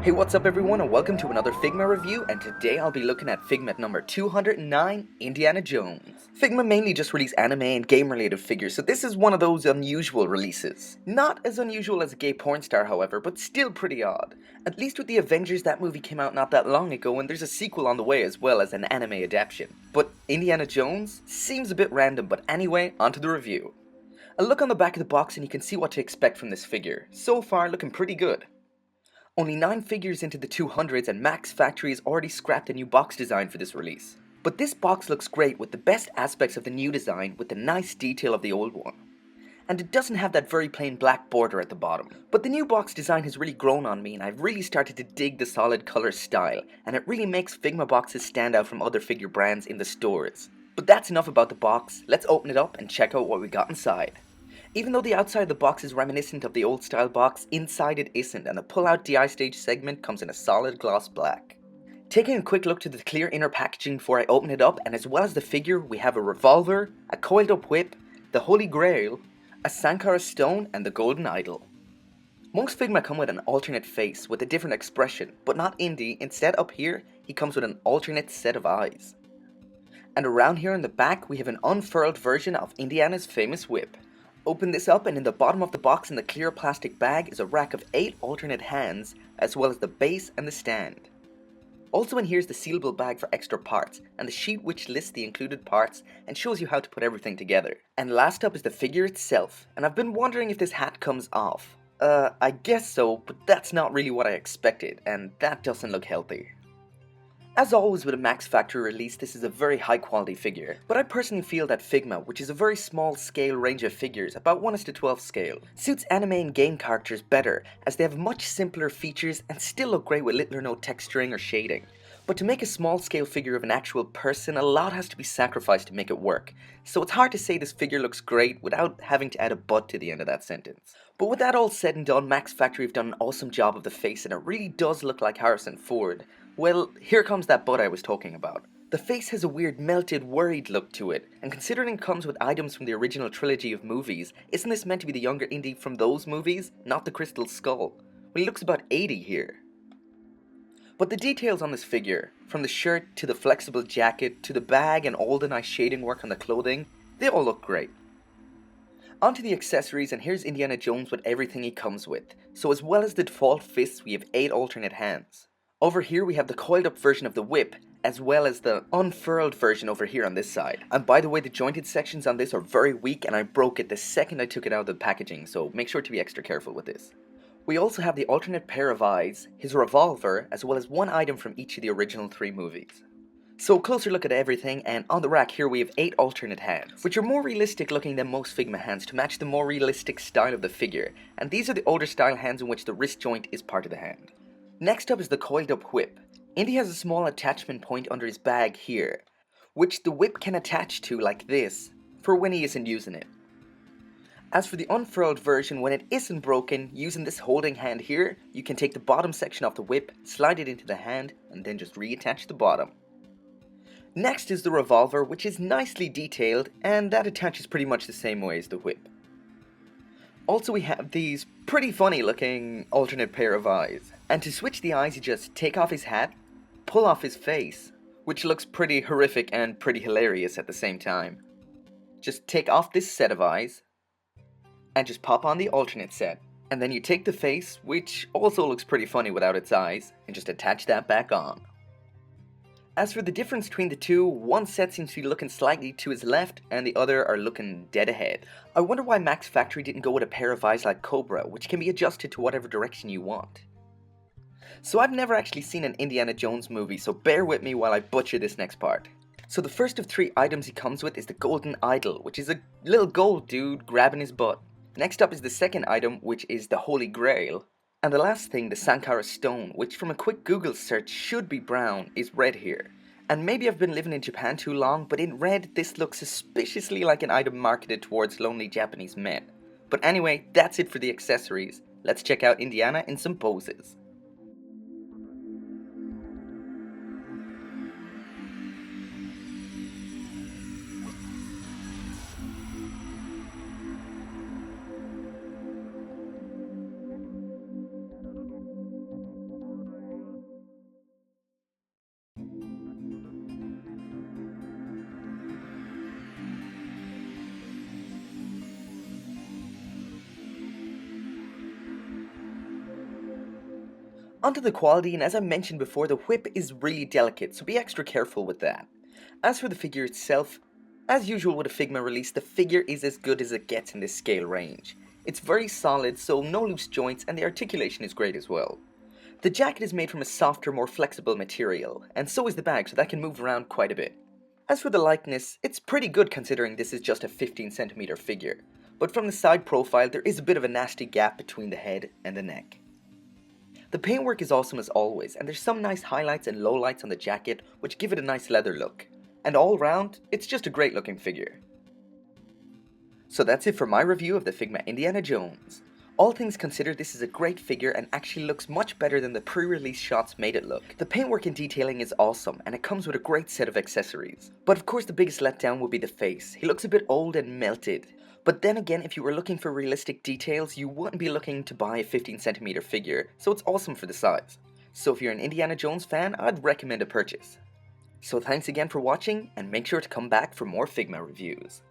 Hey, what's up everyone, and welcome to another Figma review, and today I'll be looking at Figma number 209, Indiana Jones. Figma mainly just release anime and game related figures, so this is one of those unusual releases. Not as unusual as a gay porn star, however, but still pretty odd. At least with the Avengers, that movie came out not that long ago, and there's a sequel on the way as well as an anime adaptation. But Indiana Jones seems a bit random, but anyway, onto the review. A look on the back of the box and you can see what to expect from this figure. So far, looking pretty good. Only 9 figures into the 200s and Max Factory has already scrapped a new box design for this release. But this box looks great with the best aspects of the new design with the nice detail of the old one. And it doesn't have that very plain black border at the bottom. But the new box design has really grown on me and I've really started to dig the solid color style, and it really makes Figma boxes stand out from other figure brands in the stores. But that's enough about the box, let's open it up and check out what we got inside. Even though the outside of the box is reminiscent of the old style box, inside it isn't, and the pull-out DI stage segment comes in a solid gloss black. Taking a quick look to the clear inner packaging before I open it up, and as well as the figure, we have a revolver, a coiled up whip, the Holy Grail, a Sankara stone, and the Golden Idol. Most Figma come with an alternate face with a different expression, but not Indy. Instead up here, he comes with an alternate set of eyes. And around here in the back, we have an unfurled version of Indiana's famous whip. Open this up and in the bottom of the box in the clear plastic bag is a rack of 8 alternate hands, as well as the base and the stand. Also in here is the sealable bag for extra parts, and the sheet which lists the included parts and shows you how to put everything together. And last up is the figure itself, and I've been wondering if this hat comes off. I guess so, but that's not really what I expected, and that doesn't look healthy. As always with a Max Factory release, this is a very high quality figure, but I personally feel that Figma, which is a very small scale range of figures, about 1:12 scale, suits anime and game characters better, as they have much simpler features and still look great with little or no texturing or shading. But to make a small scale figure of an actual person, a lot has to be sacrificed to make it work, so it's hard to say this figure looks great without having to add a but to the end of that sentence. But with that all said and done, Max Factory have done an awesome job of the face and it really does look like Harrison Ford. Well, here comes that but I was talking about. The face has a weird melted, worried look to it, and considering it comes with items from the original trilogy of movies, isn't this meant to be the younger Indy from those movies, not the Crystal Skull? Well, he looks about 80 here. But the details on this figure, from the shirt to the flexible jacket to the bag and all the nice shading work on the clothing, they all look great. Onto the accessories, and here's Indiana Jones with everything he comes with. So as well as the default fists, we have 8 alternate hands. Over here we have the coiled up version of the whip, as well as the unfurled version over here on this side. And by the way, the jointed sections on this are very weak and I broke it the second I took it out of the packaging, so make sure to be extra careful with this. We also have the alternate pair of eyes, his revolver, as well as one item from each of the original 3 movies. So a closer look at everything, and on the rack here we have 8 alternate hands, which are more realistic looking than most Figma hands to match the more realistic style of the figure, and these are the older style hands in which the wrist joint is part of the hand. Next up is the coiled up whip. Indy has a small attachment point under his bag here, which the whip can attach to like this, for when he isn't using it. As for the unfurled version, when it isn't broken, using this holding hand here, you can take the bottom section off the whip, slide it into the hand, and then just reattach the bottom. Next is the revolver, which is nicely detailed, and that attaches pretty much the same way as the whip. Also we have these pretty funny looking alternate pair of eyes, and to switch the eyes you just take off his hat, pull off his face, which looks pretty horrific and pretty hilarious at the same time. Just take off this set of eyes, and just pop on the alternate set, and then you take the face, which also looks pretty funny without its eyes, and just attach that back on. As for the difference between the two, one set seems to be looking slightly to his left, and the other are looking dead ahead. I wonder why Max Factory didn't go with a pair of eyes like Cobra, which can be adjusted to whatever direction you want. So I've never actually seen an Indiana Jones movie, so bear with me while I butcher this next part. So the first of 3 items he comes with is the Golden Idol, which is a little gold dude grabbing his butt. Next up is the second item, which is the Holy Grail. And the last thing, the Sankara stone, which from a quick Google search should be brown, is red here. And maybe I've been living in Japan too long, but in red this looks suspiciously like an item marketed towards lonely Japanese men. But anyway, that's it for the accessories. Let's check out Indiana in some poses. Onto the quality, and as I mentioned before, the whip is really delicate, so be extra careful with that. As for the figure itself, as usual with a Figma release, the figure is as good as it gets in this scale range. It's very solid, so no loose joints, and the articulation is great as well. The jacket is made from a softer, more flexible material, and so is the bag, so that can move around quite a bit. As for the likeness, it's pretty good considering this is just a 15cm figure, but from the side profile there is a bit of a nasty gap between the head and the neck. The paintwork is awesome as always, and there's some nice highlights and lowlights on the jacket which give it a nice leather look. And all round, it's just a great looking figure. So that's it for my review of the Figma Indiana Jones. All things considered, this is a great figure and actually looks much better than the pre-release shots made it look. The paintwork and detailing is awesome, and it comes with a great set of accessories. But of course the biggest letdown would be the face. He looks a bit old and melted. But then again, if you were looking for realistic details, you wouldn't be looking to buy a 15cm figure, so it's awesome for the size. So if you're an Indiana Jones fan, I'd recommend a purchase. So thanks again for watching, and make sure to come back for more Figma reviews.